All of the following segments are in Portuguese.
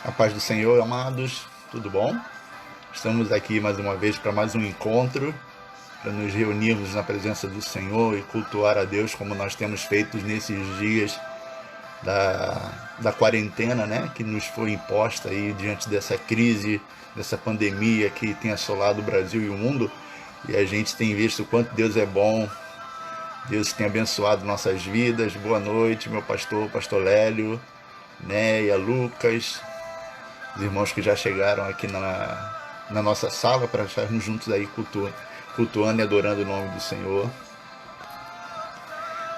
A paz do Senhor, amados, tudo bom? Estamos aqui mais uma vez para mais um encontro, para nos reunirmos na presença do Senhor e cultuar a Deus como nós temos feito nesses dias da quarentena, né? Que nos foi imposta aí diante dessa crise, dessa pandemia que tem assolado o Brasil e o mundo. E a gente tem visto o quanto Deus é bom, Deus tem abençoado nossas vidas. Boa noite, meu pastor, pastor Lélio, Néia, Lucas, os irmãos que já chegaram aqui na nossa sala para estarmos juntos aí cultuando e adorando o nome do Senhor.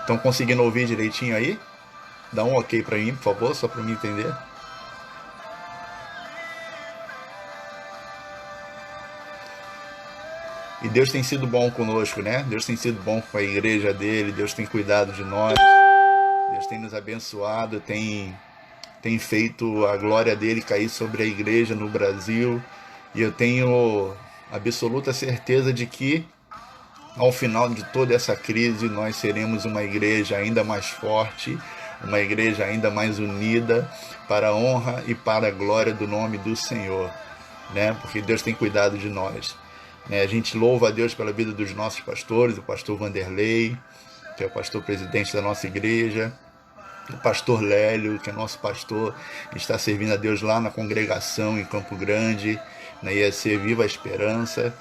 Estão conseguindo ouvir direitinho aí? Dá um ok para mim, por favor, só para me entender. E Deus tem sido bom conosco, né? Deus tem sido bom com a igreja dele, Deus tem cuidado de nós, Deus tem nos abençoado, tem feito a glória dele cair sobre a igreja no Brasil. E eu tenho absoluta certeza de que ao final de toda essa crise nós seremos uma igreja ainda mais forte, uma igreja ainda mais unida para a honra e para a glória do nome do Senhor, né? Porque Deus tem cuidado de nós. A gente louva a Deus pela vida dos nossos pastores, o pastor Vanderlei, que é o pastor presidente da nossa igreja, o pastor Lélio, que é nosso pastor, está servindo a Deus lá na congregação em Campo Grande, na IEC Viva a Esperança.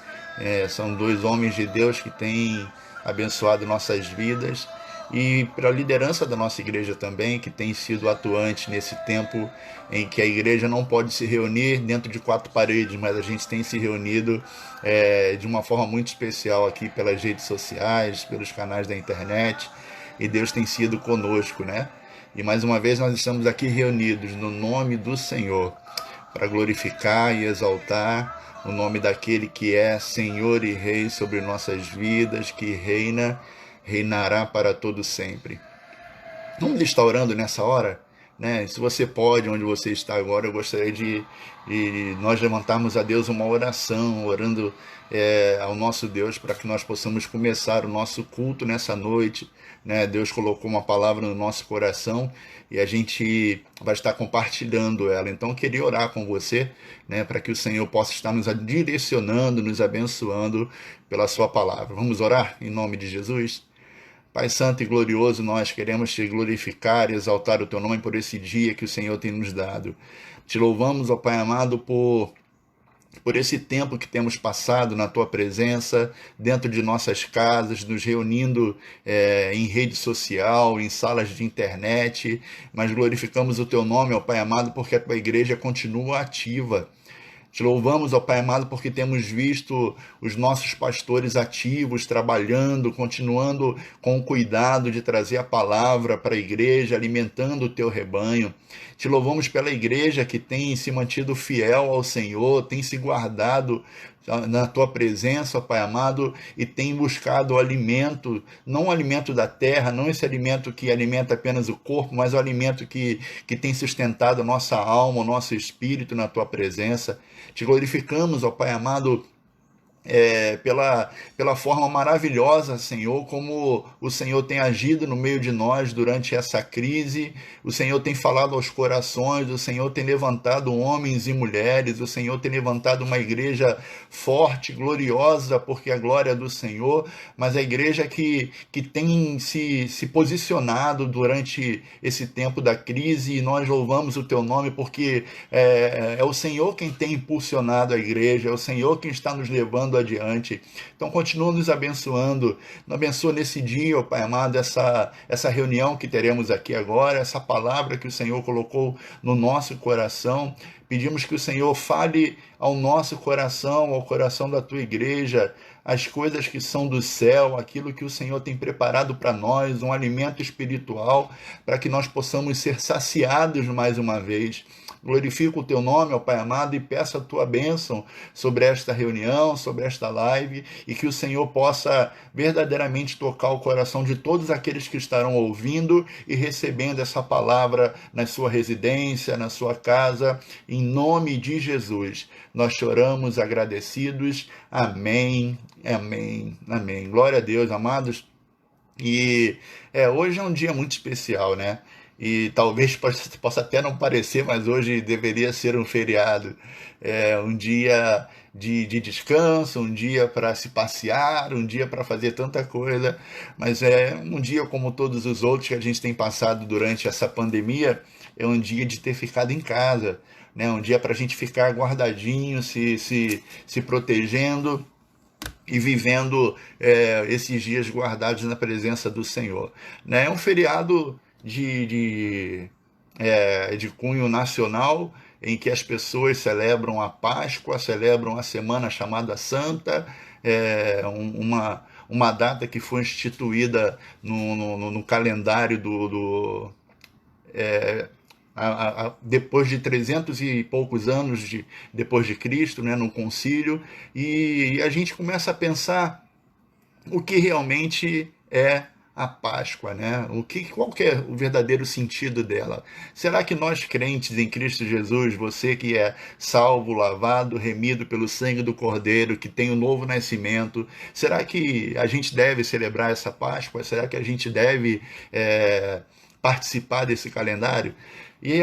São dois homens de Deus que têm abençoado nossas vidas, e para a liderança da nossa igreja também, que tem sido atuante nesse tempo em que a igreja não pode se reunir dentro de quatro paredes, mas a gente tem se reunido de uma forma muito especial aqui pelas redes sociais, pelos canais da internet, e Deus tem sido conosco, né? E mais uma vez nós estamos aqui reunidos no nome do Senhor, para glorificar e exaltar o nome daquele que é Senhor e Rei sobre nossas vidas, que reinará para todo sempre. Vamos estar orando nessa hora, né? Se você pode, onde você está agora, eu gostaria de nós levantarmos a Deus uma oração, orando ao nosso Deus, para que nós possamos começar o nosso culto nessa noite, né? Deus colocou uma palavra no nosso coração e a gente vai estar compartilhando ela. Então eu queria orar com você, né, para que o Senhor possa estar nos direcionando, nos abençoando pela sua palavra. Vamos orar em nome de Jesus? Pai santo e glorioso, nós queremos te glorificar e exaltar o teu nome por esse dia que o Senhor tem nos dado. Te louvamos, ó Pai amado, por esse tempo que temos passado na tua presença, dentro de nossas casas, nos reunindo em rede social, em salas de internet, mas glorificamos o teu nome, ó Pai amado, porque a tua igreja continua ativa. Te louvamos, ó Pai amado, porque temos visto os nossos pastores ativos, trabalhando, continuando com o cuidado de trazer a palavra para a igreja, alimentando o teu rebanho. Te louvamos pela igreja que tem se mantido fiel ao Senhor, tem se guardado na tua presença, ó Pai amado, e tem buscado o alimento, não o alimento da terra, não esse alimento que alimenta apenas o corpo, mas o alimento que tem sustentado a nossa alma, o nosso espírito na tua presença. Te glorificamos, ó Pai amado, pela forma maravilhosa, Senhor, como o Senhor tem agido no meio de nós durante essa crise. O Senhor tem falado aos corações, o Senhor tem levantado homens e mulheres, o Senhor tem levantado uma igreja forte, gloriosa, porque a glória é do Senhor, mas a igreja que tem se posicionado durante esse tempo da crise, e nós louvamos o teu nome porque é o Senhor quem tem impulsionado a igreja, é o Senhor quem está nos levando adiante. Então continua nos abençoando, nos abençoa nesse dia, ó Pai amado, essa reunião que teremos aqui agora, essa palavra que o Senhor colocou no nosso coração. Pedimos que o Senhor fale ao nosso coração, ao coração da tua igreja, as coisas que são do céu, aquilo que o Senhor tem preparado para nós, um alimento espiritual, para que nós possamos ser saciados mais uma vez. Glorifico o teu nome, ó Pai amado, e peço a tua bênção sobre esta reunião, sobre esta live, e que o Senhor possa verdadeiramente tocar o coração de todos aqueles que estarão ouvindo e recebendo essa palavra na sua residência, na sua casa, em nome de Jesus. Nós choramos agradecidos. Amém, amém, amém. Glória a Deus, amados. E hoje é um dia muito especial, né? e talvez possa até não parecer, mas hoje deveria ser um feriado. É um dia de descanso, um dia para se passear, um dia para fazer tanta coisa, mas é um dia como todos os outros que a gente tem passado durante essa pandemia, é um dia de ter ficado em casa, né? Um dia para a gente ficar guardadinho, se protegendo e vivendo esses dias guardados na presença do Senhor. Né? É um feriado de cunho nacional, em que as pessoas celebram a Páscoa, celebram a Semana chamada Santa, uma data que foi instituída no calendário depois de 300 e poucos anos depois de Cristo, né, no concílio, e a gente começa a pensar o que realmente é a Páscoa, né? Qual que é o verdadeiro sentido dela? Será que nós crentes em Cristo Jesus, você que é salvo, lavado, remido pelo sangue do Cordeiro, que tem o novo nascimento, será que a gente deve celebrar essa Páscoa? Será que a gente deve participar desse calendário? E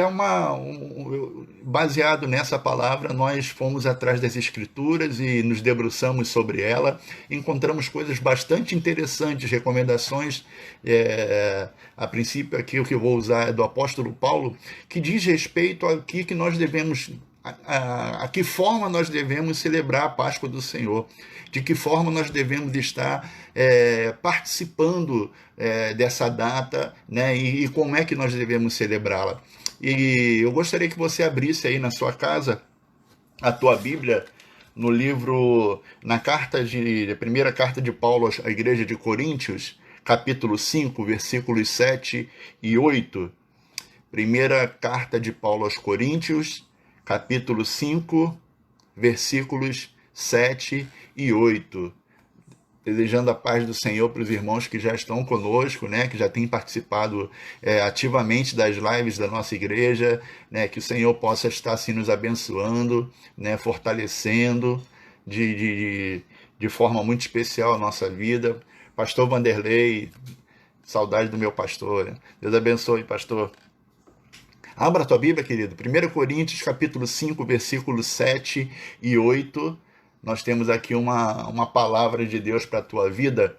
baseado nessa palavra, nós fomos atrás das Escrituras e nos debruçamos sobre ela. Encontramos coisas bastante interessantes, recomendações. A princípio, aqui o que eu vou usar é do apóstolo Paulo, que diz respeito a que nós devemos, a que forma nós devemos celebrar a Páscoa do Senhor, de que forma nós devemos estar participando dessa data, né, e como é que nós devemos celebrá-la. E eu gostaria que você abrisse aí na sua casa a tua Bíblia no livro, a primeira carta de Paulo à igreja de Coríntios, capítulo 5, versículos 7 e 8. Primeira carta de Paulo aos Coríntios, capítulo 5, versículos 7 e 8. Desejando a paz do Senhor para os irmãos que já estão conosco, né, que já têm participado ativamente das lives da nossa igreja, né, que o Senhor possa estar assim nos abençoando, né, fortalecendo de forma muito especial a nossa vida. Pastor Vanderlei, saudade do meu pastor, né? Deus abençoe, pastor. Abra a tua Bíblia, querido. 1 Coríntios, capítulo 5, versículos 7 e 8. Nós temos aqui uma palavra de Deus para a tua vida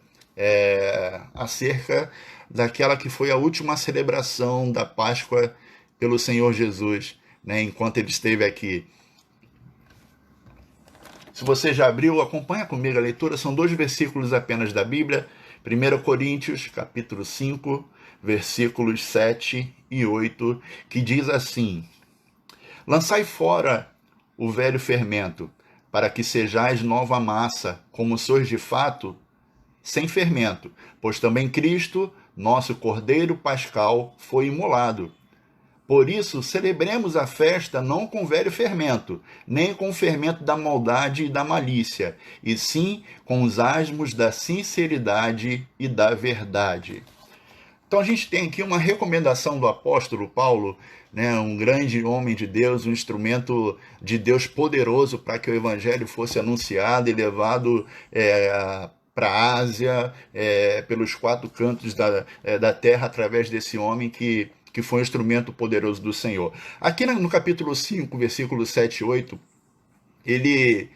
acerca daquela que foi a última celebração da Páscoa pelo Senhor Jesus, né, enquanto ele esteve aqui. Se você já abriu, acompanha comigo a leitura. São 2 versículos apenas da Bíblia. 1 Coríntios, capítulo 5, versículos 7 e 8, que diz assim: Lançai fora o velho fermento, para que sejais nova massa, como sois de fato, sem fermento, pois também Cristo, nosso Cordeiro Pascal, foi imolado. Por isso, celebremos a festa não com velho fermento, nem com o fermento da maldade e da malícia, e sim com os asmos da sinceridade e da verdade. Então a gente tem aqui uma recomendação do apóstolo Paulo, né, um grande homem de Deus, um instrumento de Deus poderoso para que o evangelho fosse anunciado e levado para a Ásia, pelos 4 cantos da terra, através desse homem que foi um instrumento poderoso do Senhor. Aqui no capítulo 5, versículos 7 e 8, ele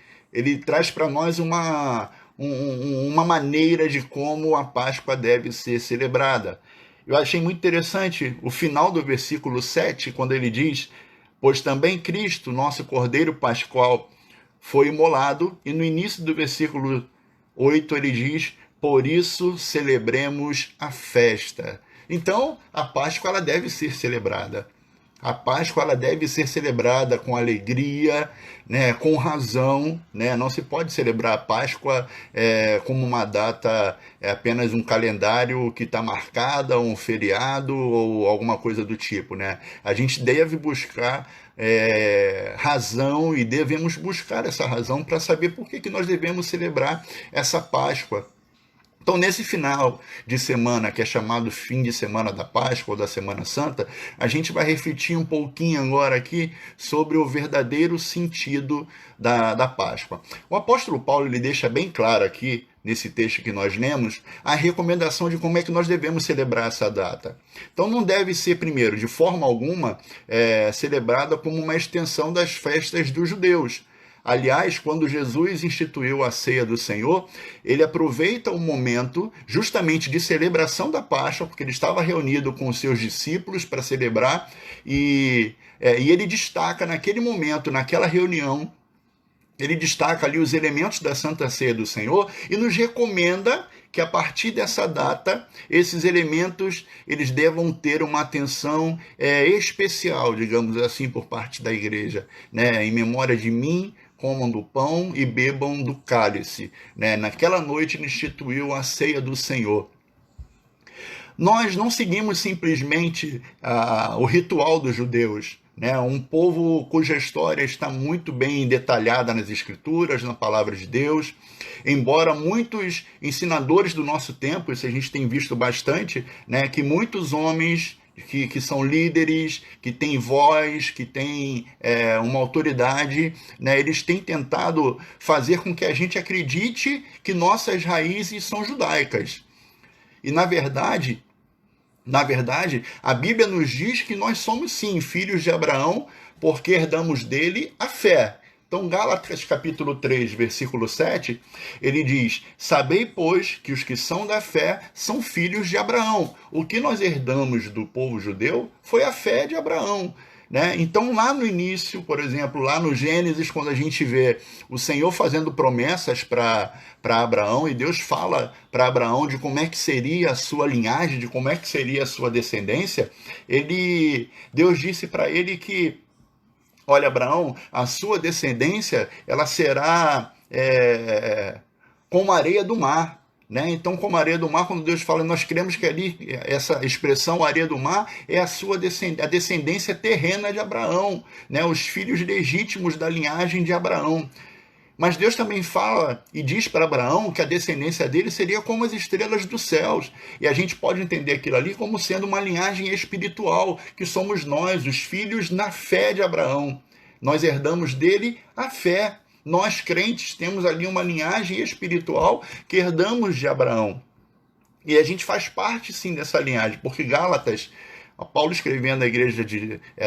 traz para nós uma maneira de como a Páscoa deve ser celebrada. Eu achei muito interessante o final do versículo 7, quando ele diz: pois também Cristo, nosso Cordeiro Pascal, foi imolado, e no início do versículo 8 ele diz: por isso celebremos a festa. Então, a Páscoa ela deve ser celebrada. A Páscoa ela deve ser celebrada com alegria, né, com razão, né? Não se pode celebrar a Páscoa como uma data, apenas um calendário que está marcada, um feriado ou alguma coisa do tipo, né? A gente deve buscar razão e devemos buscar essa razão para saber por que nós devemos celebrar essa Páscoa. Então, nesse final de semana, que é chamado fim de semana da Páscoa ou da Semana Santa, a gente vai refletir um pouquinho agora aqui sobre o verdadeiro sentido da Páscoa. O apóstolo Paulo ele deixa bem claro aqui, nesse texto que nós lemos, a recomendação de como é que nós devemos celebrar essa data. Então não deve ser, primeiro, de forma alguma, celebrada como uma extensão das festas dos judeus. Aliás, quando Jesus instituiu a ceia do Senhor, ele aproveita o momento justamente de celebração da Páscoa, porque ele estava reunido com os seus discípulos para celebrar, e ele destaca naquele momento, naquela reunião, ele destaca ali os elementos da Santa Ceia do Senhor e nos recomenda que a partir dessa data, esses elementos eles devam ter uma atenção especial, digamos assim, por parte da igreja, né? Em memória de mim, comam do pão e bebam do cálice, né? Naquela noite ele instituiu a ceia do Senhor. Nós não seguimos simplesmente o ritual dos judeus, né? Um povo cuja história está muito bem detalhada nas Escrituras, na Palavra de Deus. Embora muitos ensinadores do nosso tempo, isso a gente tem visto bastante, né? Que muitos homens que são líderes, que têm voz, que têm uma autoridade, né? Eles têm tentado fazer com que a gente acredite que nossas raízes são judaicas. E na verdade, a Bíblia nos diz que nós somos sim filhos de Abraão, porque herdamos dele a fé. Então, Gálatas capítulo 3, versículo 7, ele diz: sabei, pois, que os que são da fé são filhos de Abraão. O que nós herdamos do povo judeu foi a fé de Abraão, né? Então, lá no início, por exemplo, lá no Gênesis, quando a gente vê o Senhor fazendo promessas para Abraão, e Deus fala para Abraão de como é que seria a sua linhagem, de como é que seria a sua descendência, Deus disse para ele que, olha, Abraão, a sua descendência ela será como a areia do mar. Né? Então, como a areia do mar, quando Deus fala, nós cremos que ali, essa expressão areia do mar, é a descendência terrena de Abraão, né? Os filhos legítimos da linhagem de Abraão. Mas Deus também fala e diz para Abraão que a descendência dele seria como as estrelas dos céus. E a gente pode entender aquilo ali como sendo uma linhagem espiritual, que somos nós, os filhos na fé de Abraão. Nós herdamos dele a fé. Nós, crentes, temos ali uma linhagem espiritual que herdamos de Abraão. E a gente faz parte, sim, dessa linhagem, porque Gálatas, Paulo escrevendo à igreja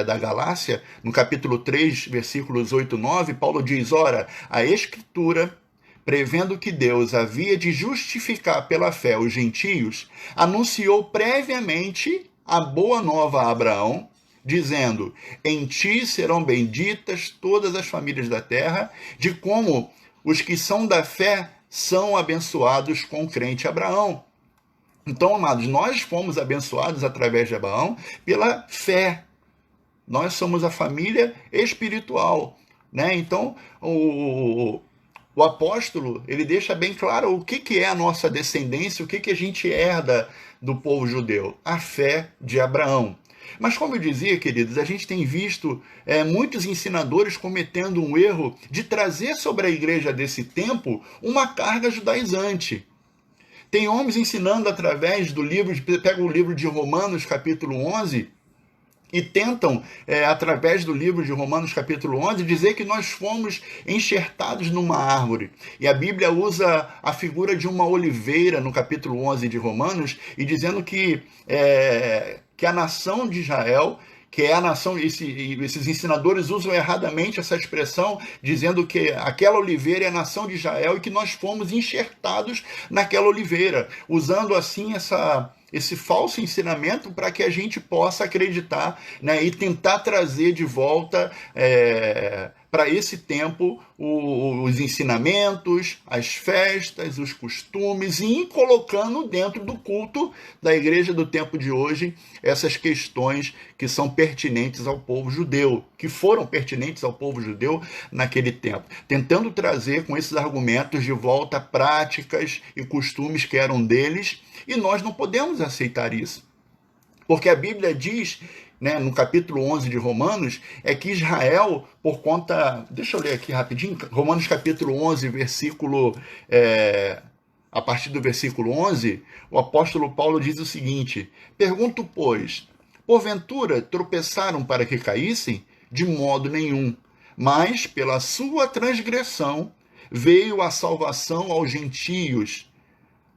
da Galácia, no capítulo 3, versículos 8 e 9, Paulo diz: ora, a Escritura, prevendo que Deus havia de justificar pela fé os gentios, anunciou previamente a boa nova a Abraão, dizendo: em ti serão benditas todas as famílias da terra, de como os que são da fé são abençoados com o crente Abraão. Então, amados, nós fomos abençoados através de Abraão pela fé. Nós somos a família espiritual, né? Então, o apóstolo, ele deixa bem claro o que é a nossa descendência, o que a gente herda do povo judeu. A fé de Abraão. Mas, como eu dizia, queridos, a gente tem visto muitos ensinadores cometendo um erro de trazer sobre a igreja desse tempo uma carga judaizante. Tem homens ensinando através do livro, pega o livro de Romanos, capítulo 11, e tentam, através do livro de Romanos, capítulo 11, dizer que nós fomos enxertados numa árvore. E a Bíblia usa a figura de uma oliveira no capítulo 11 de Romanos, e dizendo que a nação de Israel, que é a nação, esses ensinadores usam erradamente essa expressão, dizendo que aquela oliveira é a nação de Israel e que nós fomos enxertados naquela oliveira, usando assim esse falso ensinamento para que a gente possa acreditar, né, e tentar trazer de volta para esse tempo os ensinamentos, as festas, os costumes, e ir colocando dentro do culto da igreja do tempo de hoje essas questões que são pertinentes ao povo judeu, que foram pertinentes ao povo judeu naquele tempo, tentando trazer com esses argumentos de volta práticas e costumes que eram deles, e nós não podemos aceitar isso, porque a Bíblia diz, né, no capítulo 11 de Romanos, que Israel, por conta... Deixa eu ler aqui rapidinho. Romanos capítulo 11, versículo... a partir do versículo 11, o apóstolo Paulo diz o seguinte: pergunto, pois, porventura tropeçaram para que caíssem? De modo nenhum. Mas, pela sua transgressão, veio a salvação aos gentios,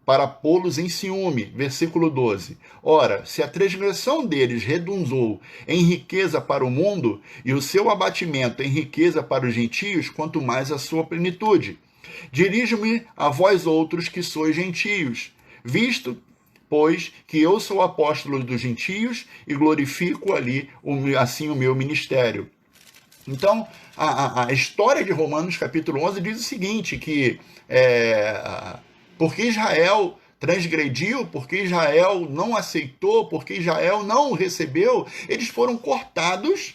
para pô-los em ciúme. Versículo 12. Ora, se a transgressão deles redundou em riqueza para o mundo, e o seu abatimento em riqueza para os gentios, quanto mais a sua plenitude. Dirijo-me a vós outros que sois gentios, visto, pois, que eu sou apóstolo dos gentios e glorifico ali assim o meu ministério. Então, a história de Romanos capítulo 11 diz o seguinte, que porque Israel transgrediu, porque Israel não aceitou, porque Israel não recebeu, eles foram cortados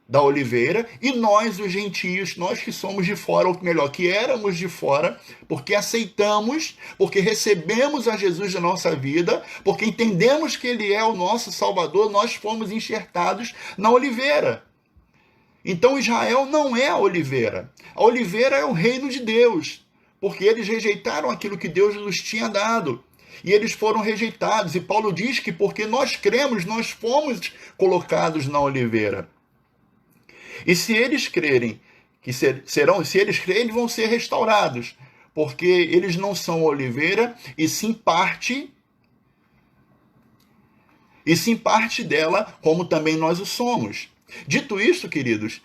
da oliveira, e nós, os gentios, nós que somos de fora, ou melhor, que éramos de fora, porque aceitamos, porque recebemos a Jesus na nossa vida, porque entendemos que Ele é o nosso Salvador, nós fomos enxertados na oliveira. Então Israel não é a oliveira. A oliveira é o reino de Deus, porque eles rejeitaram aquilo que Deus nos tinha dado. E eles foram rejeitados. E Paulo diz que porque nós cremos, nós fomos colocados na oliveira. E se eles crerem, se eles crerem, vão ser restaurados, porque eles não são oliveira, e sim parte dela, como também nós o somos. Dito isso, queridos,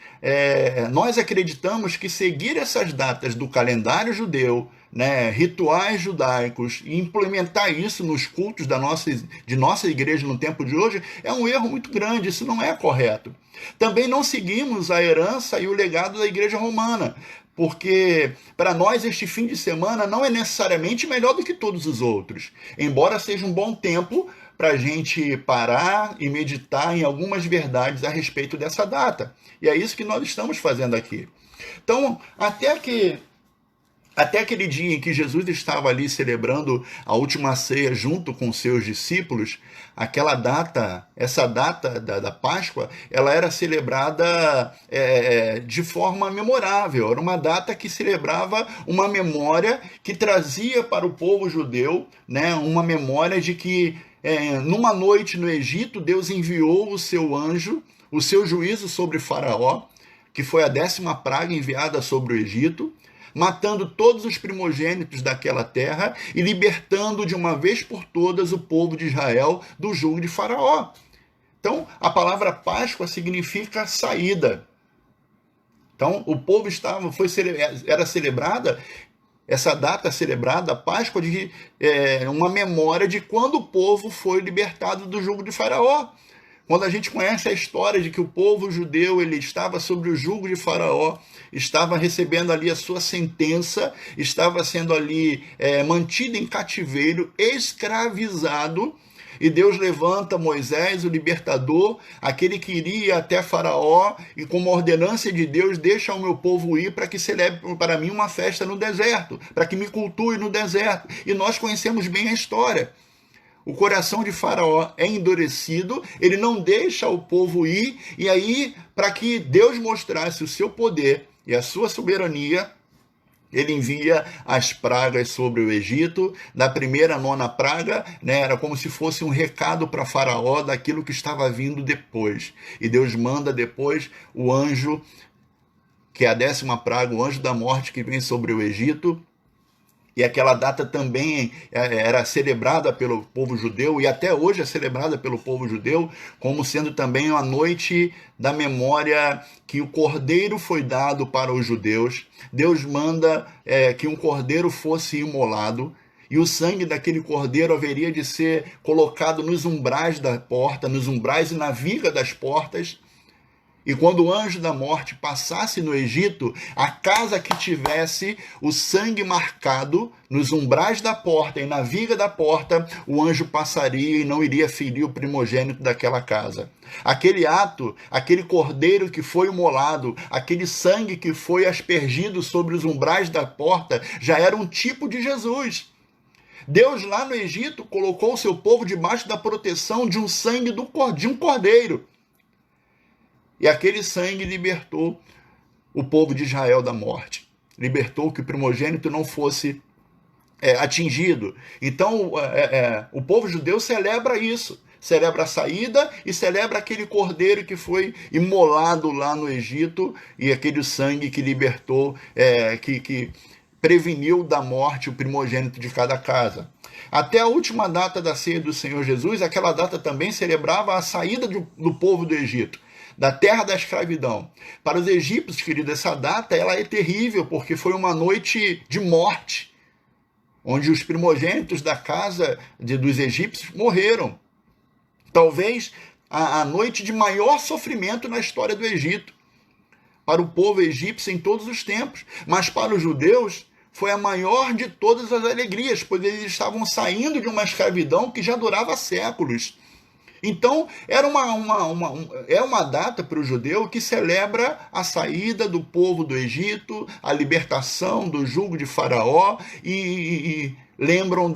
nós acreditamos que seguir essas datas do calendário judeu, né, rituais judaicos, e implementar isso nos cultos de nossa igreja no tempo de hoje, é um erro muito grande, isso não é correto. Também não seguimos a herança e o legado da igreja romana, porque para nós este fim de semana não é necessariamente melhor do que todos os outros, embora seja um bom tempo para a gente parar e meditar em algumas verdades a respeito dessa data. E é isso que nós estamos fazendo aqui. Então, até aquele dia em que Jesus estava ali celebrando a última ceia junto com seus discípulos, essa data da Páscoa, ela era celebrada de forma memorável. Era uma data que celebrava uma memória que trazia para o povo judeu, né, uma memória de que numa noite no Egito, Deus enviou o seu anjo, o seu juízo sobre Faraó, que foi a 10ª praga enviada sobre o Egito, matando todos os primogênitos daquela terra e libertando de uma vez por todas o povo de Israel do jugo de Faraó. Então, a palavra Páscoa significa saída. Então, o povo era celebrada, essa data celebrada, a Páscoa, de uma memória de quando o povo foi libertado do jugo de Faraó. Quando a gente conhece a história de que o povo judeu ele estava sob o jugo de Faraó, estava recebendo ali a sua sentença, estava sendo ali mantido em cativeiro, escravizado, e Deus levanta Moisés, o libertador, aquele que iria até Faraó, e com uma ordenança de Deus, deixa o meu povo ir para que celebre para mim uma festa no deserto, para que me cultue no deserto. E nós conhecemos bem a história. O coração de Faraó é endurecido, ele não deixa o povo ir, e aí, para que Deus mostrasse o seu poder e a sua soberania, ele envia as pragas sobre o Egito. Na primeira, 9ª praga, né, era como se fosse um recado para Faraó daquilo que estava vindo depois. E Deus manda depois o anjo, que é a 10ª praga, o anjo da morte que vem sobre o Egito. E aquela data também era celebrada pelo povo judeu, e até hoje é celebrada pelo povo judeu, como sendo também a noite da memória que o cordeiro foi dado para os judeus. Deus manda que um cordeiro fosse imolado, e o sangue daquele cordeiro haveria de ser colocado nos umbrais da porta, nos umbrais e na viga das portas. E quando o anjo da morte passasse no Egito, a casa que tivesse o sangue marcado nos umbrais da porta e na viga da porta, o anjo passaria e não iria ferir o primogênito daquela casa. Aquele ato, aquele cordeiro que foi imolado, aquele sangue que foi aspergido sobre os umbrais da porta, já era um tipo de Jesus. Deus lá no Egito colocou o seu povo debaixo da proteção de um sangue de um cordeiro. E aquele sangue libertou o povo de Israel da morte. Libertou que o primogênito não fosse atingido. Então, o povo judeu celebra isso. Celebra a saída e celebra aquele cordeiro que foi imolado lá no Egito e aquele sangue que libertou, que preveniu da morte o primogênito de cada casa. Até a última data da ceia do Senhor Jesus, aquela data também celebrava a saída do povo do Egito, da terra da escravidão. Para os egípcios, querido, essa data ela é terrível, porque foi uma noite de morte, onde os primogênitos da casa dos egípcios morreram. Talvez a noite de maior sofrimento na história do Egito, para o povo egípcio em todos os tempos. Mas para os judeus foi a maior de todas as alegrias, pois eles estavam saindo de uma escravidão que já durava séculos. Então, é uma data para o judeu que celebra a saída do povo do Egito, a libertação do jugo de Faraó, e lembram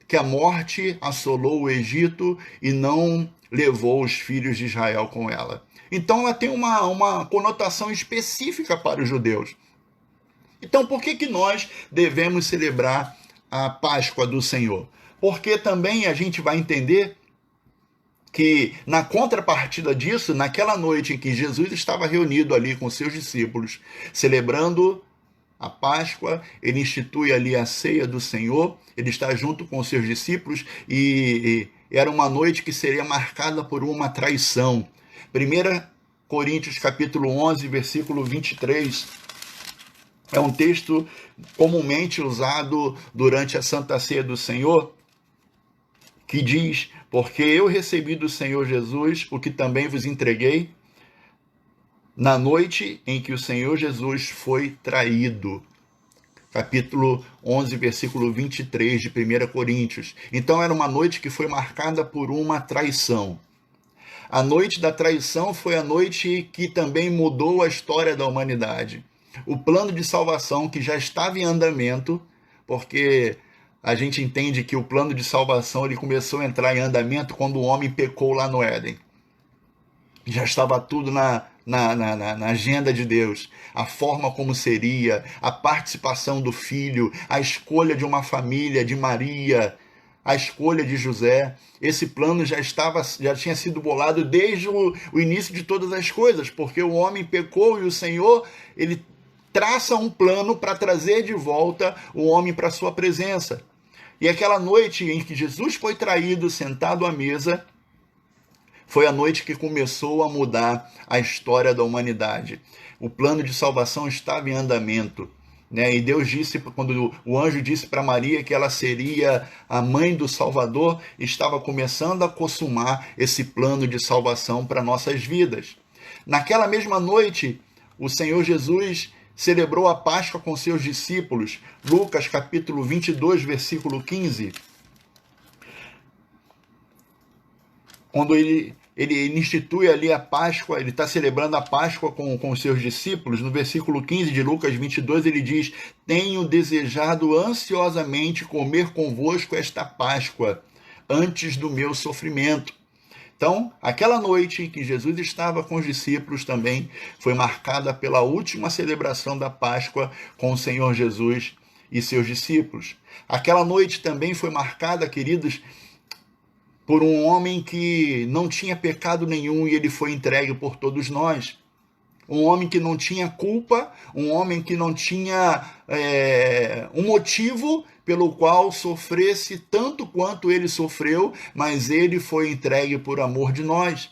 que a morte assolou o Egito e não levou os filhos de Israel com ela. Então, ela tem uma conotação específica para os judeus. Então, por que nós devemos celebrar a Páscoa do Senhor? Porque também a gente vai entender que, na contrapartida disso, naquela noite em que Jesus estava reunido ali com seus discípulos, celebrando a Páscoa, ele institui ali a ceia do Senhor, ele está junto com os seus discípulos e era uma noite que seria marcada por uma traição. 1 Coríntios capítulo 11, versículo 23, é um texto comumente usado durante a Santa Ceia do Senhor, que diz: porque eu recebi do Senhor Jesus o que também vos entreguei, na noite em que o Senhor Jesus foi traído. Capítulo 11, versículo 23 de 1 Coríntios. Então era uma noite que foi marcada por uma traição. A noite da traição foi a noite que também mudou a história da humanidade. O plano de salvação que já estava em andamento, porque a gente entende que o plano de salvação ele começou a entrar em andamento quando o homem pecou lá no Éden. Já estava tudo na agenda de Deus. A forma como seria, a participação do filho, a escolha de uma família, de Maria, a escolha de José. Esse plano já tinha sido bolado desde o início de todas as coisas, porque o homem pecou e o Senhor, ele traça um plano para trazer de volta o homem para a sua presença. E aquela noite em que Jesus foi traído, sentado à mesa, foi a noite que começou a mudar a história da humanidade. O plano de salvação estava em andamento, né? E Deus disse, quando o anjo disse para Maria que ela seria a mãe do Salvador, estava começando a consumar esse plano de salvação para nossas vidas. Naquela mesma noite, o Senhor Jesus celebrou a Páscoa com seus discípulos. Lucas capítulo 22, versículo 15. Quando ele institui ali a Páscoa, ele está celebrando a Páscoa com os seus discípulos. No versículo 15 de Lucas 22, ele diz: tenho desejado ansiosamente comer convosco esta Páscoa, antes do meu sofrimento. Então, aquela noite em que Jesus estava com os discípulos também foi marcada pela última celebração da Páscoa com o Senhor Jesus e seus discípulos. Aquela noite também foi marcada, queridos, por um homem que não tinha pecado nenhum e ele foi entregue por todos nós. Um homem que não tinha culpa, um homem que não tinha um motivo pelo qual sofresse tanto quanto ele sofreu, mas ele foi entregue por amor de nós.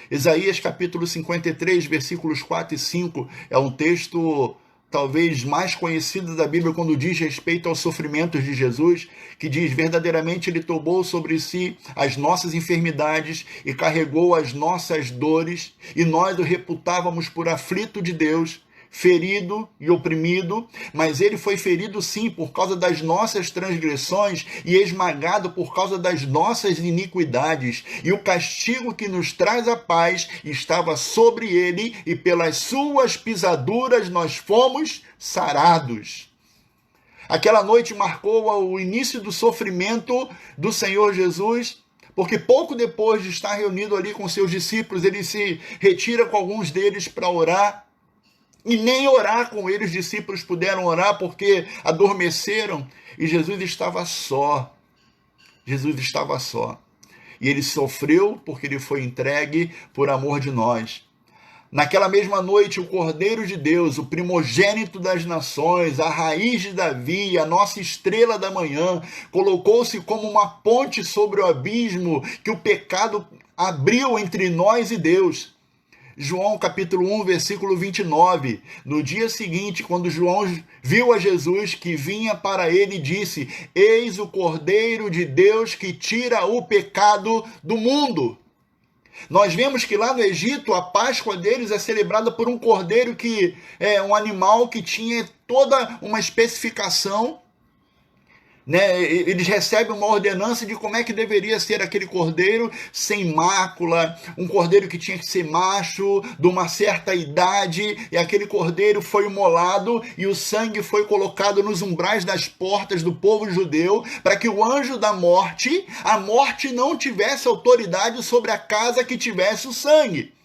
Isaías capítulo 53, versículos 4 e 5, é um texto talvez mais conhecido da Bíblia quando diz respeito aos sofrimentos de Jesus, que diz: verdadeiramente ele tomou sobre si as nossas enfermidades e carregou as nossas dores, e nós o reputávamos por aflito de Deus, ferido e oprimido, mas ele foi ferido sim por causa das nossas transgressões e esmagado por causa das nossas iniquidades, e o castigo que nos traz a paz estava sobre ele, e pelas suas pisaduras nós fomos sarados. Aquela noite marcou o início do sofrimento do Senhor Jesus, porque pouco depois de estar reunido ali com seus discípulos, ele se retira com alguns deles para orar. E nem orar com eles, os discípulos puderam orar porque adormeceram. E Jesus estava só. Jesus estava só. E ele sofreu porque ele foi entregue por amor de nós. Naquela mesma noite, o Cordeiro de Deus, o primogênito das nações, a raiz de Davi, a nossa estrela da manhã, colocou-se como uma ponte sobre o abismo que o pecado abriu entre nós e Deus. João capítulo 1, versículo 29. No dia seguinte, quando João viu a Jesus que vinha para ele, disse: Eis o Cordeiro de Deus que tira o pecado do mundo. Nós vemos que lá no Egito a Páscoa deles é celebrada por um cordeiro que é um animal que tinha toda uma especificação, né? Eles recebem uma ordenança de como é que deveria ser aquele cordeiro sem mácula, um cordeiro que tinha que ser macho, de uma certa idade, e aquele cordeiro foi imolado e o sangue foi colocado nos umbrais das portas do povo judeu, para que o anjo da morte, a morte não tivesse autoridade sobre a casa que tivesse o sangue.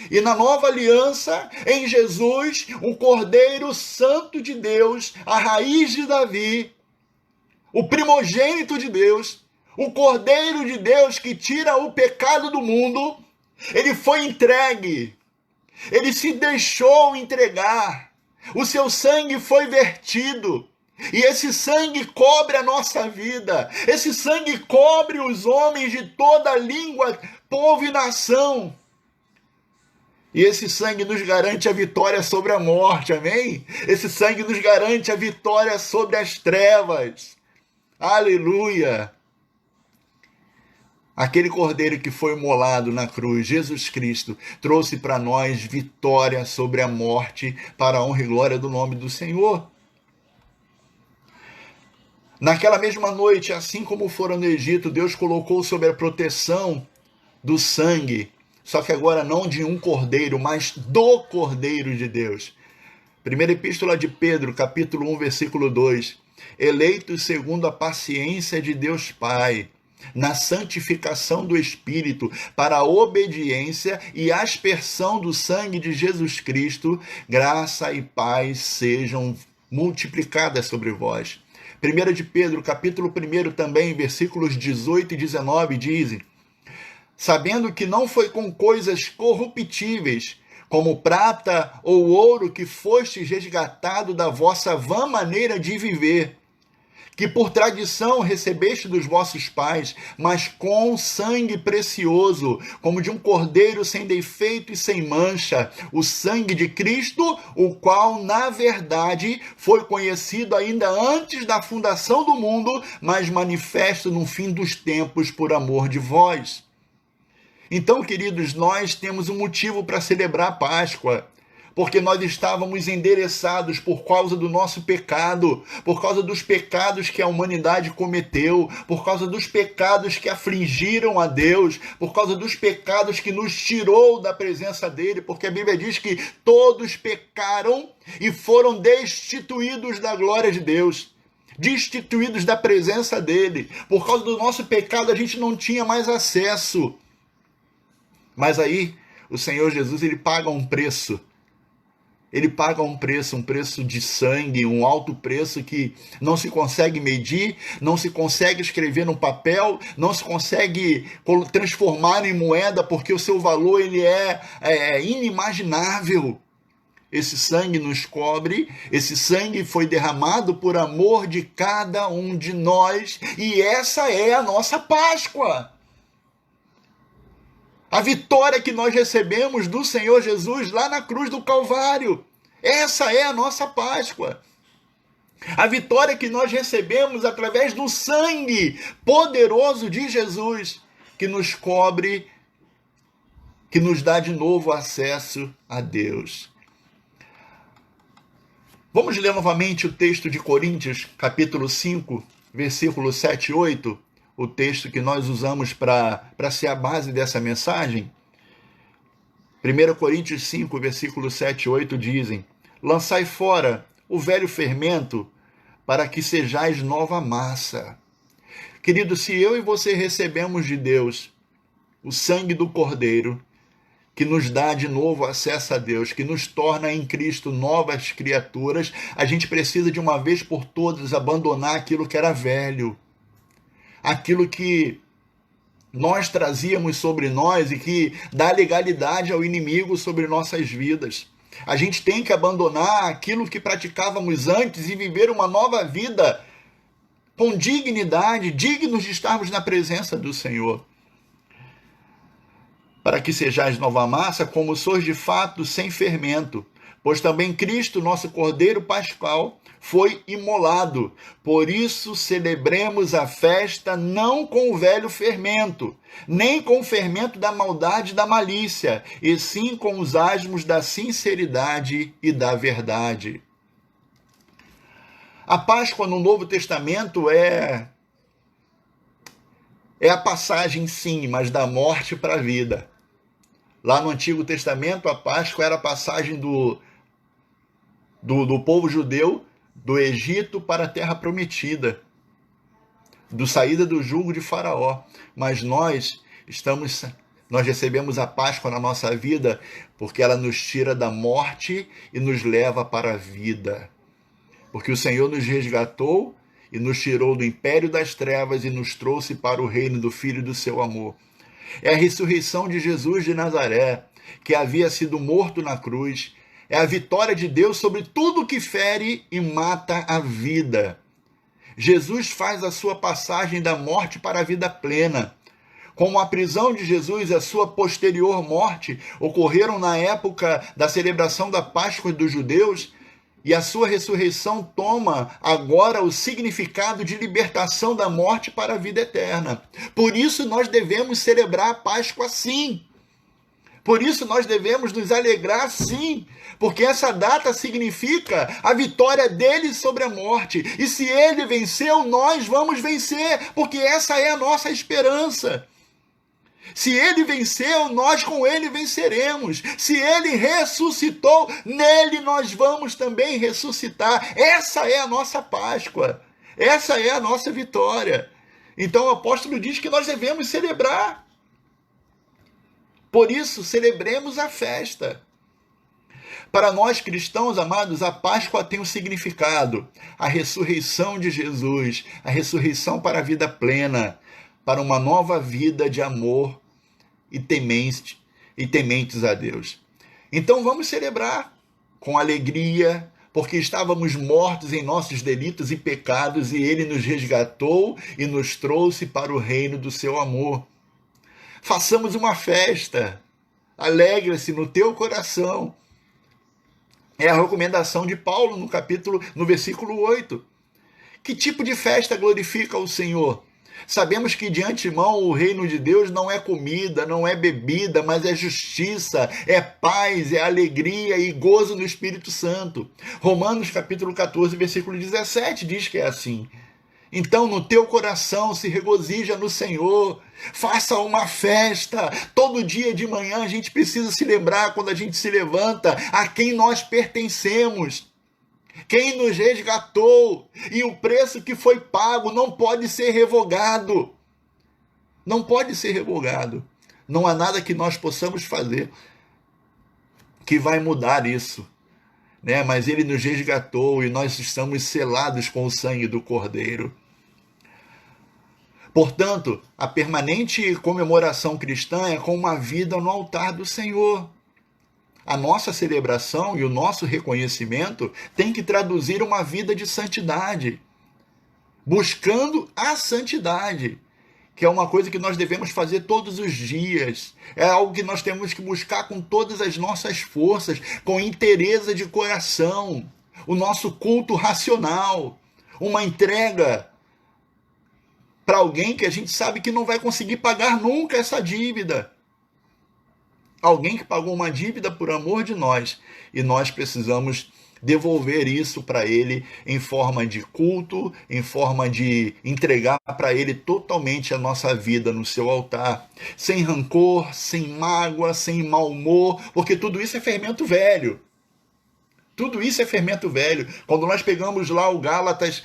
E na nova aliança, em Jesus, o Cordeiro Santo de Deus, a raiz de Davi, o primogênito de Deus, o Cordeiro de Deus que tira o pecado do mundo, ele foi entregue, ele se deixou entregar, o seu sangue foi vertido, e esse sangue cobre a nossa vida, esse sangue cobre os homens de toda língua, povo e nação. E esse sangue nos garante a vitória sobre a morte, amém? Esse sangue nos garante a vitória sobre as trevas. Aleluia! Aquele cordeiro que foi imolado na cruz, Jesus Cristo, trouxe para nós vitória sobre a morte, para a honra e glória do nome do Senhor. Naquela mesma noite, assim como foram no Egito, Deus colocou sob a proteção do sangue, só que agora não de um cordeiro, mas do Cordeiro de Deus. Primeira Epístola de Pedro, capítulo 1, versículo 2. Eleitos segundo a paciência de Deus Pai, na santificação do Espírito, para a obediência e aspersão do sangue de Jesus Cristo, graça e paz sejam multiplicadas sobre vós. 1 de Pedro, capítulo 1 também, versículos 18 e 19, dizem: sabendo que não foi com coisas corruptíveis, como prata ou ouro, que fostes resgatado da vossa vã maneira de viver, que por tradição recebeste dos vossos pais, mas com sangue precioso, como de um cordeiro sem defeito e sem mancha, o sangue de Cristo, o qual, na verdade, foi conhecido ainda antes da fundação do mundo, mas manifesto no fim dos tempos por amor de vós. Então, queridos, nós temos um motivo para celebrar a Páscoa, porque nós estávamos endereçados por causa do nosso pecado, por causa dos pecados que a humanidade cometeu, por causa dos pecados que afligiram a Deus, por causa dos pecados que nos tirou da presença dele, porque a Bíblia diz que todos pecaram e foram destituídos da glória de Deus, destituídos da presença dele. Por causa do nosso pecado, a gente não tinha mais acesso. Mas aí, o Senhor Jesus, ele paga um preço. Ele paga um preço de sangue, um alto preço que não se consegue medir, não se consegue escrever no papel, não se consegue transformar em moeda, porque o seu valor ele é inimaginável. Esse sangue nos cobre, esse sangue foi derramado por amor de cada um de nós, e essa é a nossa Páscoa. A vitória que nós recebemos do Senhor Jesus lá na cruz do Calvário. Essa é a nossa Páscoa. A vitória que nós recebemos através do sangue poderoso de Jesus, que nos cobre, que nos dá de novo acesso a Deus. Vamos ler novamente o texto de Coríntios, capítulo 5, versículos 7 e 8. O texto que nós usamos para ser a base dessa mensagem. 1 Coríntios 5, versículos 7 e 8 dizem: lançai fora o velho fermento, para que sejais nova massa. Querido, se eu e você recebemos de Deus o sangue do Cordeiro, que nos dá de novo acesso a Deus, que nos torna em Cristo novas criaturas, a gente precisa de uma vez por todas abandonar aquilo que era velho, aquilo que nós trazíamos sobre nós e que dá legalidade ao inimigo sobre nossas vidas. A gente tem que abandonar aquilo que praticávamos antes e viver uma nova vida com dignidade, dignos de estarmos na presença do Senhor. Para que sejais nova massa, como sois de fato, sem fermento. Pois também Cristo, nosso Cordeiro Pascal, foi imolado. Por isso celebremos a festa não com o velho fermento, nem com o fermento da maldade e da malícia, e sim com os asmos da sinceridade e da verdade. A Páscoa no Novo Testamento é a passagem, sim, mas da morte para a vida. Lá no Antigo Testamento, a Páscoa era a passagem do povo judeu do Egito para a Terra Prometida, do saída do jugo de Faraó. Mas nós recebemos a Páscoa na nossa vida porque ela nos tira da morte e nos leva para a vida. Porque o Senhor nos resgatou e nos tirou do império das trevas e nos trouxe para o reino do Filho do seu amor. É a ressurreição de Jesus de Nazaré, que havia sido morto na cruz. É a vitória de Deus sobre tudo que fere e mata a vida. Jesus faz a sua passagem da morte para a vida plena. Como a prisão de Jesus e a sua posterior morte ocorreram na época da celebração da Páscoa dos judeus, e a sua ressurreição toma agora o significado de libertação da morte para a vida eterna. Por isso nós devemos celebrar a Páscoa sim. Por isso nós devemos nos alegrar sim, porque essa data significa a vitória dele sobre a morte. E se ele venceu, nós vamos vencer, porque essa é a nossa esperança. Se ele venceu, nós com ele venceremos. Se ele ressuscitou, nele nós vamos também ressuscitar. Essa é a nossa Páscoa. Essa é a nossa vitória. Então o apóstolo diz que nós devemos celebrar. Por isso, celebremos a festa. Para nós cristãos, amados, a Páscoa tem um significado. A ressurreição de Jesus, a ressurreição para a vida plena, para uma nova vida de amor e tementes a Deus. Então vamos celebrar com alegria, porque estávamos mortos em nossos delitos e pecados e ele nos resgatou e nos trouxe para o reino do seu amor. Façamos uma festa, alegre-se no teu coração. É a recomendação de Paulo no versículo 8. Que tipo de festa glorifica o Senhor? Sabemos que de antemão o reino de Deus não é comida, não é bebida, mas é justiça, é paz, é alegria e gozo no Espírito Santo. Romanos capítulo 14, versículo 17 diz que é assim. Então no teu coração se regozija no Senhor, faça uma festa. Todo dia de manhã a gente precisa se lembrar, quando a gente se levanta, a quem nós pertencemos, quem nos resgatou, e o preço que foi pago não pode ser revogado. Não pode ser revogado. Não há nada que nós possamos fazer que vai mudar isso, né? Mas ele nos resgatou e nós estamos selados com o sangue do Cordeiro. Portanto, a permanente comemoração cristã é com uma vida no altar do Senhor. A nossa celebração e o nosso reconhecimento tem que traduzir uma vida de santidade, buscando a santidade, que é uma coisa que nós devemos fazer todos os dias. É algo que nós temos que buscar com todas as nossas forças, com inteireza de coração, o nosso culto racional, uma entrega para alguém que a gente sabe que não vai conseguir pagar nunca essa dívida. Alguém que pagou uma dívida por amor de nós, e nós precisamos devolver isso para ele em forma de culto, em forma de entregar para ele totalmente a nossa vida no seu altar, sem rancor, sem mágoa, sem mau humor, porque tudo isso é fermento velho. Tudo isso é fermento velho. Quando nós pegamos lá o Gálatas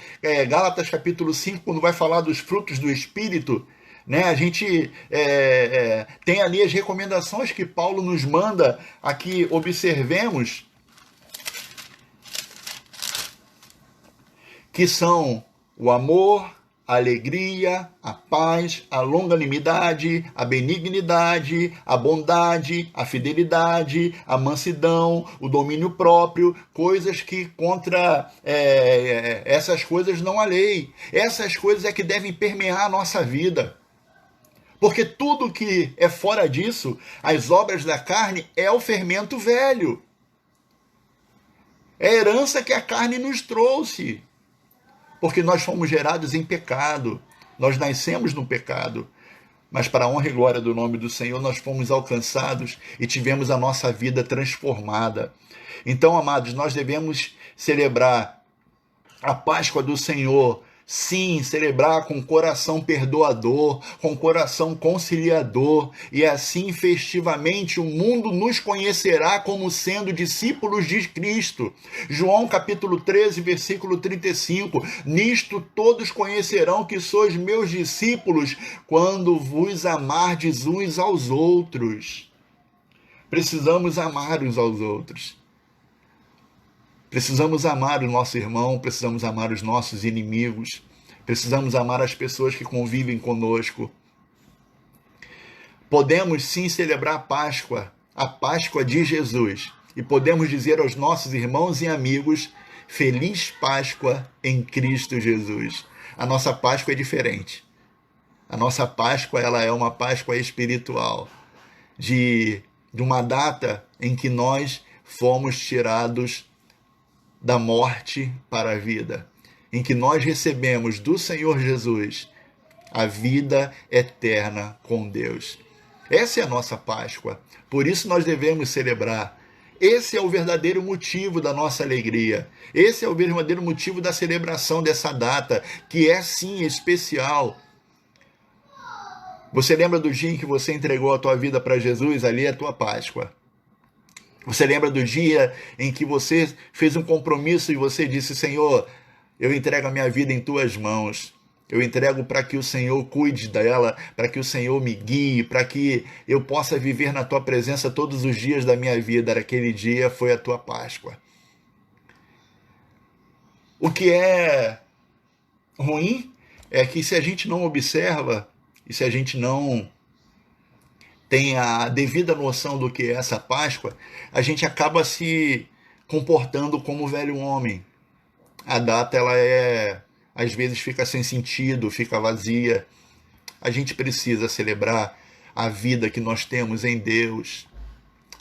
capítulo 5, quando vai falar dos frutos do Espírito, né, a gente tem ali as recomendações que Paulo nos manda aqui, observemos, que são o amor, a alegria, a paz, a longanimidade, a benignidade, a bondade, a fidelidade, a mansidão, o domínio próprio, coisas que contra essas coisas não há lei. Essas coisas é que devem permear a nossa vida. Porque tudo que é fora disso, as obras da carne, é o fermento velho. É a herança que a carne nos trouxe. Porque nós fomos gerados em pecado. Nós nascemos no pecado. Mas para a honra e glória do nome do Senhor, nós fomos alcançados e tivemos a nossa vida transformada. Então, amados, nós devemos celebrar a Páscoa do Senhor. Sim, celebrar com coração perdoador, com coração conciliador, e assim festivamente o mundo nos conhecerá como sendo discípulos de Cristo. João capítulo 13, versículo 35, nisto todos conhecerão que sois meus discípulos, quando vos amardes uns aos outros. Precisamos amar uns aos outros. Precisamos amar o nosso irmão, precisamos amar os nossos inimigos, precisamos amar as pessoas que convivem conosco. Podemos sim celebrar a Páscoa de Jesus, e podemos dizer aos nossos irmãos e amigos, Feliz Páscoa em Cristo Jesus. A nossa Páscoa é diferente. A nossa Páscoa, ela é uma Páscoa espiritual, de uma data em que nós fomos tirados da morte para a vida, em que nós recebemos do Senhor Jesus a vida eterna com Deus. Essa é a nossa Páscoa, por isso nós devemos celebrar. Esse é o verdadeiro motivo da nossa alegria, esse é o verdadeiro motivo da celebração dessa data, que é sim especial. Você lembra do dia em que você entregou a tua vida para Jesus? Ali é a tua Páscoa. Você lembra do dia em que você fez um compromisso e você disse, Senhor, eu entrego a minha vida em tuas mãos. Eu entrego para que o Senhor cuide dela, para que o Senhor me guie, para que eu possa viver na tua presença todos os dias da minha vida. Aquele dia foi a tua Páscoa. O que é ruim é que se a gente não observa e se a gente não tem a devida noção do que é essa Páscoa, a gente acaba se comportando como o velho homem. A data, ela às vezes fica sem sentido, fica vazia. A gente precisa celebrar a vida que nós temos em Deus.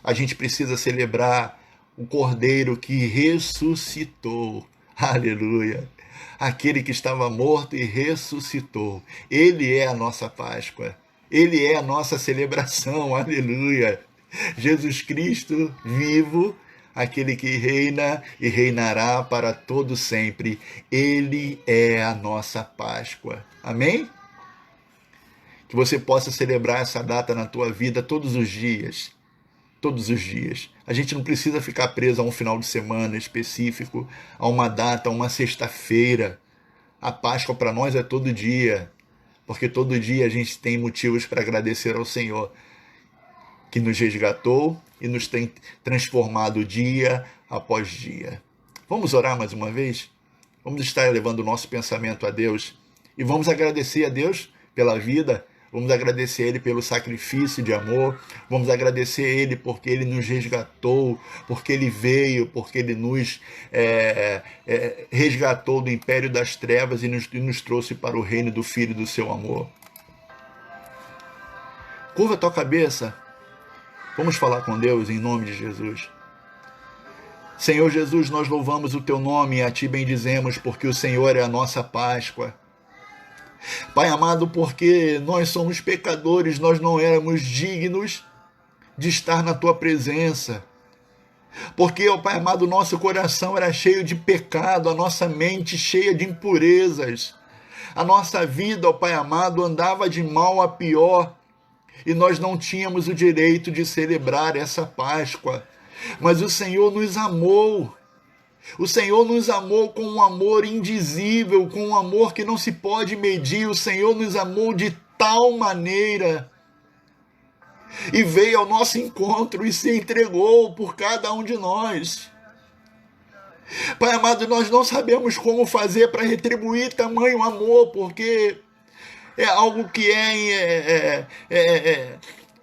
A gente precisa celebrar o Cordeiro que ressuscitou. Aleluia! Aquele que estava morto e ressuscitou. Ele é a nossa Páscoa. Ele é a nossa celebração, aleluia. Jesus Cristo vivo, aquele que reina e reinará para todo sempre. Ele é a nossa Páscoa. Amém? Que você possa celebrar essa data na tua vida todos os dias. Todos os dias. A gente não precisa ficar preso a um final de semana específico, a uma data, a uma sexta-feira. A Páscoa para nós é todo dia. Porque todo dia a gente tem motivos para agradecer ao Senhor, que nos resgatou e nos tem transformado dia após dia. Vamos orar mais uma vez? Vamos estar elevando o nosso pensamento a Deus e vamos agradecer a Deus pela vida, vamos agradecer a Ele pelo sacrifício de amor, vamos agradecer a Ele porque Ele nos resgatou, porque Ele veio, porque Ele nos resgatou do império das trevas e nos trouxe para o reino do Filho do seu amor. Curva a tua cabeça, vamos falar com Deus em nome de Jesus. Senhor Jesus, nós louvamos o teu nome e a ti bendizemos porque o Senhor é a nossa Páscoa. Pai amado, porque nós somos pecadores, nós não éramos dignos de estar na tua presença. Porque, ó Pai amado, nosso coração era cheio de pecado, a nossa mente cheia de impurezas. A nossa vida, ó Pai amado, andava de mal a pior e nós não tínhamos o direito de celebrar essa Páscoa. Mas o Senhor nos amou. O Senhor nos amou com um amor indizível, com um amor que não se pode medir. O Senhor nos amou de tal maneira e veio ao nosso encontro e se entregou por cada um de nós. Pai amado, nós não sabemos como fazer para retribuir tamanho amor, porque é algo que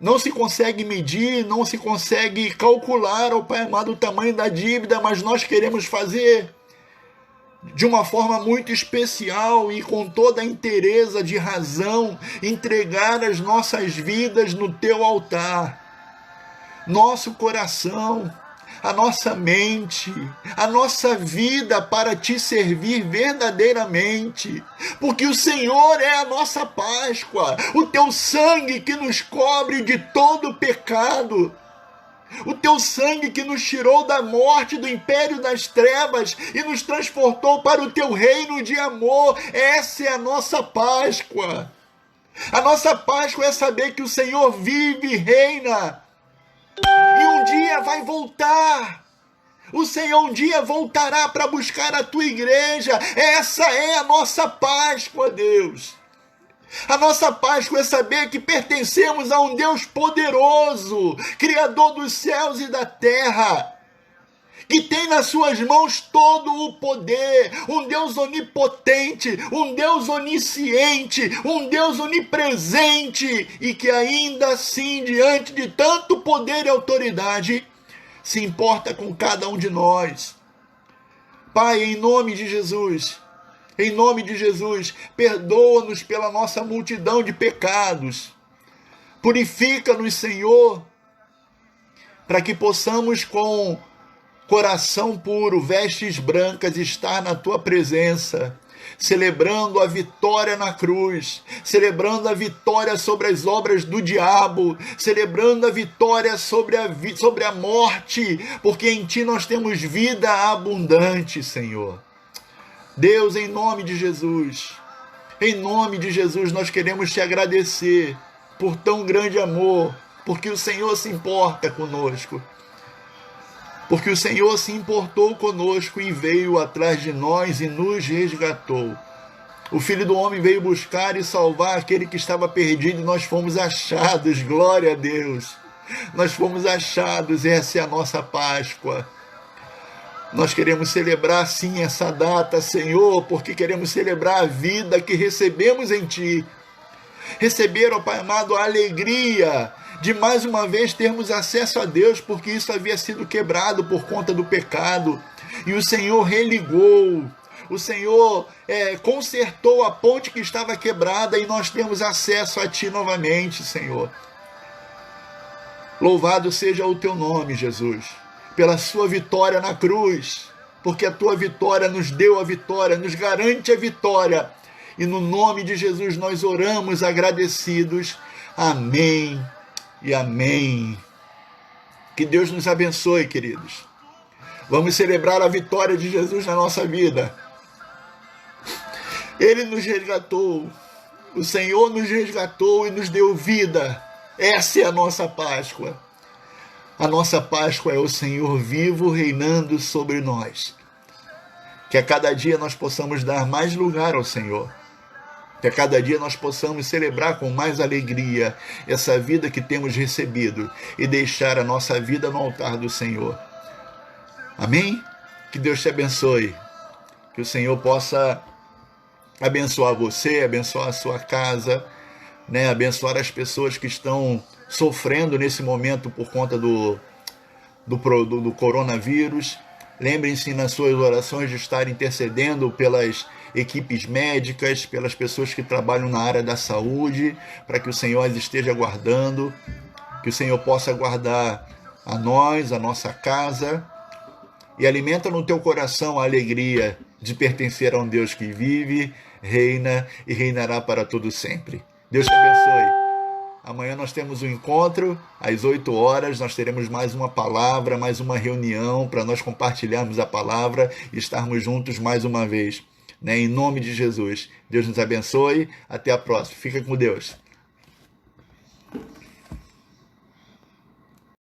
não se consegue medir, não se consegue calcular, ó Pai amado, o tamanho da dívida, mas nós queremos fazer de uma forma muito especial e com toda a inteireza de razão, entregar as nossas vidas no teu altar, nosso coração, a nossa mente, a nossa vida para te servir verdadeiramente, porque o Senhor é a nossa Páscoa, o teu sangue que nos cobre de todo pecado, o teu sangue que nos tirou da morte, do império das trevas e nos transportou para o teu reino de amor. Essa é a nossa Páscoa. A nossa Páscoa é saber que o Senhor vive e reina. E um dia vai voltar. O Senhor um dia voltará para buscar a tua igreja. Essa é a nossa Páscoa, Deus. A nossa Páscoa é saber que pertencemos a um Deus poderoso, Criador dos céus e da terra, que tem nas suas mãos todo o poder, um Deus onipotente, um Deus onisciente, um Deus onipresente, e que ainda assim, diante de tanto poder e autoridade, se importa com cada um de nós. Pai, em nome de Jesus, perdoa-nos pela nossa multidão de pecados. Purifica-nos, Senhor, para que possamos com coração puro, vestes brancas, estar na tua presença, celebrando a vitória na cruz, celebrando a vitória sobre as obras do diabo, celebrando a vitória sobre a morte, porque em ti nós temos vida abundante, Senhor. Deus, em nome de Jesus, nós queremos te agradecer por tão grande amor, porque o Senhor se importa conosco, porque o Senhor se importou conosco e veio atrás de nós e nos resgatou. O Filho do Homem veio buscar e salvar aquele que estava perdido e nós fomos achados, glória a Deus. Nós fomos achados, essa é a nossa Páscoa. Nós queremos celebrar sim essa data, Senhor, porque queremos celebrar a vida que recebemos em Ti. Receber, ó Pai amado, a alegria de mais uma vez termos acesso a Deus, porque isso havia sido quebrado por conta do pecado. E o Senhor religou, o Senhor consertou a ponte que estava quebrada e nós temos acesso a Ti novamente, Senhor. Louvado seja o Teu nome, Jesus, pela sua vitória na cruz, porque a tua vitória nos deu a vitória, nos garante a vitória, e no nome de Jesus nós oramos agradecidos. Amém e amém. Que Deus nos abençoe, queridos. Vamos celebrar a vitória de Jesus na nossa vida. Ele nos resgatou, o Senhor nos resgatou e nos deu vida. Essa é a nossa Páscoa. A nossa Páscoa é o Senhor vivo reinando sobre nós. Que a cada dia nós possamos dar mais lugar ao Senhor. Que a cada dia nós possamos celebrar com mais alegria essa vida que temos recebido e deixar a nossa vida no altar do Senhor. Amém? Que Deus te abençoe. Que o Senhor possa abençoar você, abençoar a sua casa, abençoar as pessoas que estão sofrendo nesse momento por conta do coronavírus. Lembrem-se nas suas orações de estar intercedendo pelas equipes médicas, pelas pessoas que trabalham na área da saúde, para que o Senhor as esteja guardando, que o Senhor possa guardar a nós, a nossa casa, e alimenta no teu coração a alegria de pertencer a um Deus que vive, reina e reinará para todo sempre. Deus te abençoe. Amanhã nós temos um encontro, às 8 horas, nós teremos mais uma palavra, mais uma reunião para nós compartilharmos a palavra e estarmos juntos mais uma vez. Em nome de Jesus. Deus nos abençoe. Até a próxima. Fica com Deus.